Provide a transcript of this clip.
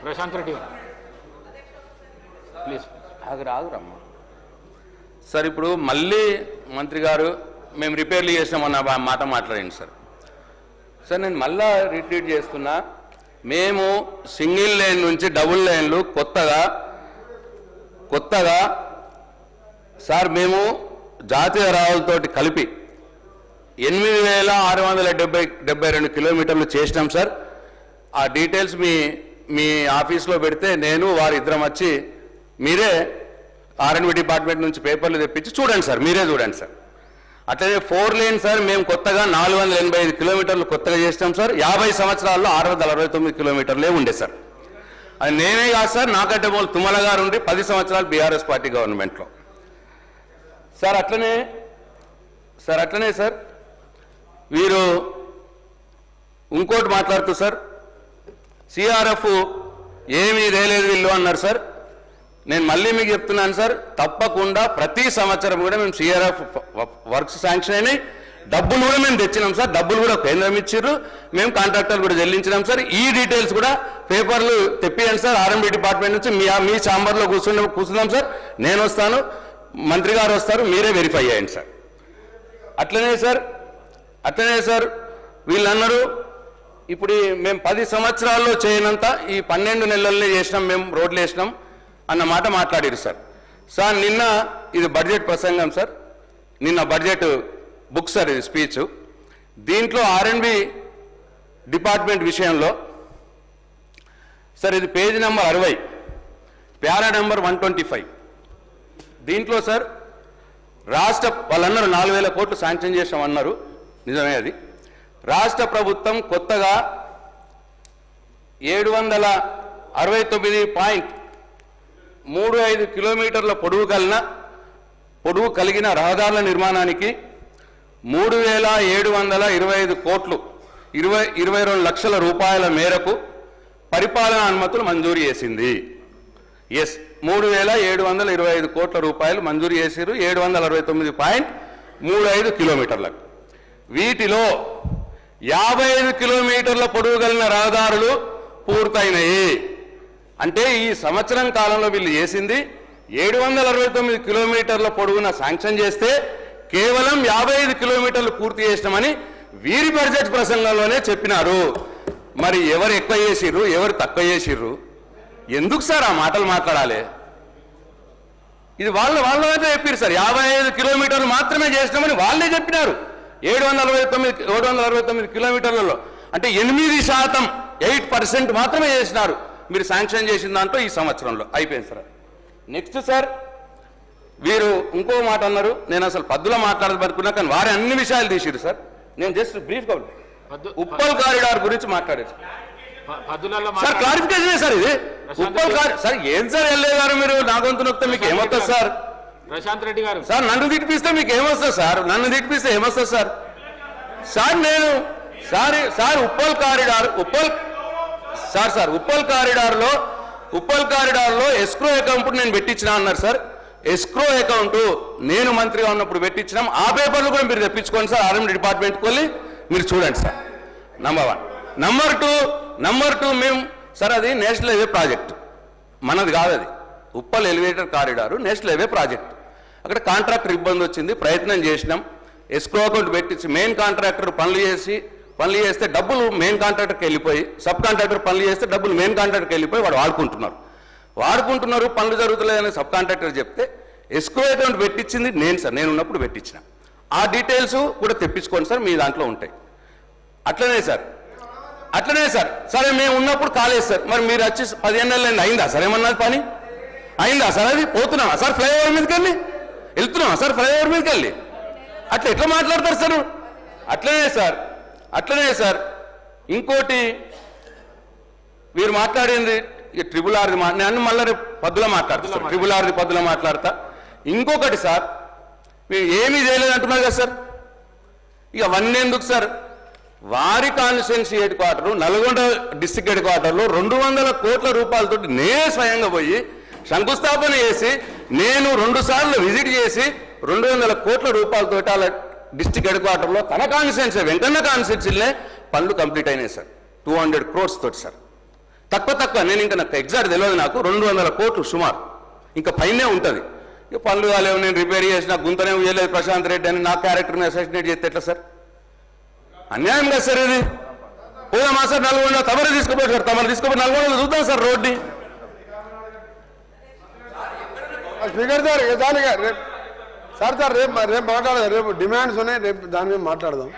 Prashanth Reddy please ఆగురమ్మా sir. ఇప్పుడు మళ్ళీ మంత్రి గారు మేము రిపేర్లు చేసినామన్న మాట మాట్లాడండి సార్. సార్ నేను మళ్ళా రిట్రీట్ చేస్తున్నా, మేము సింగిల్ లైన్ నుంచి డబుల్ లైన్లు కొత్తగా సార్ మేము జాతీయ రహదారులతోటి కలిపి 8672 కిలోమీటర్లు చేసినాం సార్. ఆ డీటెయిల్స్ మీ ఆఫీస్లో పెడితే నేను వారిద్దరం వచ్చి మీరే R&B డిపార్ట్మెంట్ నుంచి పేపర్లు తెప్పించి చూడండి సార్, మీరే చూడండి సార్. అట్లనే 4 లేన్ సార్ మేము కొత్తగా 485 కిలోమీటర్లు కొత్తగా చేసినాం సార్. 50 సంవత్సరాల్లో 669 కిలోమీటర్లే ఉండే సార్. అది నేనే కాదు సార్, నాకంటే మూలు తుమ్మల గారు ఉండి 10 సంవత్సరాలు బీఆర్ఎస్ పార్టీ గవర్నమెంట్లో సార్. అట్లనే సార్ వీరు ఇంకోటి మాట్లాడుతూ సార్ సిఆర్ఎఫ్ ఏమీ రేలేదు వీళ్ళు అన్నారు సార్. నేను మళ్ళీ మీకు చెప్తున్నాను సార్, తప్పకుండా ప్రతి సంవత్సరం కూడా మేము సిఆర్ఎఫ్ వర్క్స్ శాంక్షన్ అయినాయి, డబ్బులు కూడా మేము తెచ్చినాం సార్. డబ్బులు కూడా కేంద్రం ఇచ్చిర్రు, మేము కాంట్రాక్టర్లు కూడా చెల్లించినాం సార్. ఈ డీటెయిల్స్ కూడా పేపర్లు తెప్పియండి సార్. R&B డిపార్ట్మెంట్ నుంచి మీ ఛాంబర్లో కూర్చున్నాం సార్. నేను వస్తాను, మంత్రి గారు వస్తారు, మీరే వెరిఫై చేయండి సార్. అట్లనే సార్ వీళ్ళు అన్నారు ఇప్పుడు మేము 10 సంవత్సరాల్లో చేయనంత ఈ 12 నెలల్లో చేసినాం, మేము రోడ్లు వేసినాం అన్న మాట మాట్లాడారు సార్. సార్ నిన్న ఇది బడ్జెట్ ప్రసంగం సార్, నిన్న బడ్జెట్ బుక్ సార్, ఇది స్పీచ్. దీంట్లో R&B డిపార్ట్మెంట్ విషయంలో సార్ ఇది పేజీ నెంబర్ 60 ప్యారా నెంబర్ 125. దీంట్లో సార్ వాళ్ళన్నారు 4000 కోట్లు శాంక్షన్ చేసామన్నారు, నిజమే అది. రాష్ట్ర ప్రభుత్వం కొత్తగా 769.35 కిలోమీటర్ల పొడవు కలిగిన రహదారుల నిర్మాణానికి 3725 కోట్లు 22 లక్షల రూపాయల మేరకు పరిపాలనా అనుమతులు మంజూరు చేసింది. ఎస్, 3725 కోట్ల రూపాయలు మంజూరు చేశారు 769.35 కిలోమీటర్లకు. వీటిలో 55 కిలోమీటర్ల పొడవు కలిగిన రహదారులు పూర్తయినాయి. అంటే ఈ సంవత్సరం కాలంలో వీళ్ళు చేసింది 769 కిలోమీటర్ల పొడవున శాంక్షన్ చేస్తే కేవలం 55 కిలోమీటర్లు పూర్తి చేసినామని వీరి బడ్జెట్ ప్రసంగంలోనే చెప్పినారు. మరి ఎవరు ఎక్కువ చేసిర్రు, ఎవరు తక్కువ చేసిర్రు? ఎందుకు సార్ ఆ మాటలు మాట్లాడాలి? ఇది వాళ్ళైతే చెప్పారు సార్, 55 కిలోమీటర్లు మాత్రమే చేసినామని వాళ్ళే చెప్పినారు 769 కిలోమీటర్లలో. అంటే 8% మాత్రమే చేసినారు మీరు శాంక్షన్ చేసిన దాంట్లో ఈ సంవత్సరంలో. అయిపోయింది సార్. నెక్స్ట్ సార్ వీరు ఇంకో మాట అన్నారు, నేను అసలు పద్దులో మాట్లాడదనుకున్నా కానీ వారే అన్ని విషయాలు తీసిరు సార్. నేను జస్ట్ బ్రీఫ్గా ఉప్పల్ కారిడార్ గురించి మాట్లాడారు సార్. క్లారిఫికేషనే సార్ ఇది. ఉప్పల్ సార్ ఏం సార్ ఎల్ఏ గారు మీరు నా గొంతు నొక్కితే మీకు ఏమొస్తుంది సార్? ప్రశాంత్ రెడ్డి గారు సార్ నన్ను తిట్టిపిస్తే మీకు ఏమొస్తుంది సార్? నన్ను తిట్టిపిస్తే ఏమొస్తుంది సార్? సార్ నేను సార్ ఉప్పల్ కారిడార్లో ఎస్క్రో అకౌంట్ నేను పెట్టించినా అన్నారు సార్. ఎస్క్రో అకౌంట్ నేను మంత్రిగా ఉన్నప్పుడు పెట్టించినాం. ఆ పేపర్లు కూడా మీరు తెప్పించుకోండి సార్, R&B డిపార్ట్మెంట్కి వెళ్ళి మీరు చూడండి సార్. నంబర్ 1. నంబర్ 2 మేము సార్ అది నేషనల్ హైవే ప్రాజెక్టు, మనది కాదు అది. Uppal elevator corridor national highway project. అక్కడ కాంట్రాక్టర్ ఇబ్బంది వచ్చింది, ప్రయత్నం చేసినాం. ఎస్క్రో అకౌంట్ పెట్టించి మెయిన్ కాంట్రాక్టర్ పనులు చేస్తే డబ్బులు మెయిన్ కాంట్రాక్టర్కి వెళ్ళిపోయి, సబ్ కాంట్రాక్టర్ పనులు చేస్తే డబ్బులు మెయిన్ కాంట్రాక్టర్కి వెళ్ళిపోయి వాడు వాడుకుంటున్నారు పనులు జరుగుతలేదని సబ్ కాంట్రాక్టర్ చెప్తే ఎస్క్రో అకౌంట్ పెట్టించింది నేను సార్, నేను ఉన్నప్పుడు పెట్టించిన. ఆ డీటెయిల్స్ కూడా తెప్పించుకోండి సార్, మీ దాంట్లో ఉంటాయి. అట్లనే సార్ సరే మేము ఉన్నప్పుడు కాలేదు సార్. మరి మీరు వచ్చి 15 నెలలు అయిందా సార్? ఏమన్నది పని అయిందా సార్? అది పోతున్నామా సార్ ఫ్లైఓవర్ మీదకి వెళ్ళి? వెళ్తున్నామా సార్ ఫ్లైఓవర్ మీదకి వెళ్ళి? అట్లా ఎట్లా మాట్లాడతారు సార్? అట్లనే సార్ ఇంకోటి వీరు మాట్లాడింది ట్రిపుల్ ఆర్ది నేను మళ్ళీ రేపు పద్దులో మాట్లాడతా, ట్రిపుల్ ఆర్ది పద్దులో మాట్లాడతా. ఇంకొకటి సార్ మీరు ఏమీ చేయలేదు అంటున్నారు కదా సార్, ఇక అవన్నీ ఎందుకు సార్? వారి constituency head quarter Nalgonda district head క్వార్టర్లో 200 కోట్ల రూపాయలతో నేనే స్వయంగా పోయి శంకుస్థాపన చేసి నేను 2 సార్లు విజిట్ చేసి 200 కోట్ల రూపాయలతో అలా డిస్ట్రిక్ట్ హెడ్ క్వార్టర్లో తన కాన్స్టిట్యున్సీ వెంకన్న కాన్స్టిట్యున్సీలే పనులు కంప్లీట్ అయినాయి సార్. 200 crores తోటి సార్. తక్కువ నేను ఇంకా నాకు ఎగ్జాక్ట్ తెలియదు, నాకు 200 కోట్లు సుమారు, ఇంకా పైనే ఉంటుంది. ఇక పనులు కాలేవు, నేను రిపేర్ చేసిన గుంతనే వేయలేదు ప్రశాంత్ రెడ్డి అని నా క్యారెక్టర్ని అసాసినేట్ చేస్తే ఎట్లా సార్? అన్యాయం కదా సార్ ఇది. పోదామా సార్ నల్గొండ? తమరు తీసుకుపోయి సార్, తమరు తీసుకుపోయి నల్గొండలో చూద్దాం సార్ రోడ్ని. స్పీకర్ సార్ రేపు రేపు మాట్లాడదాం, రేపు డిమాండ్స్ ఉన్నాయి, రేపు దాని మీద మాట్లాడదాం.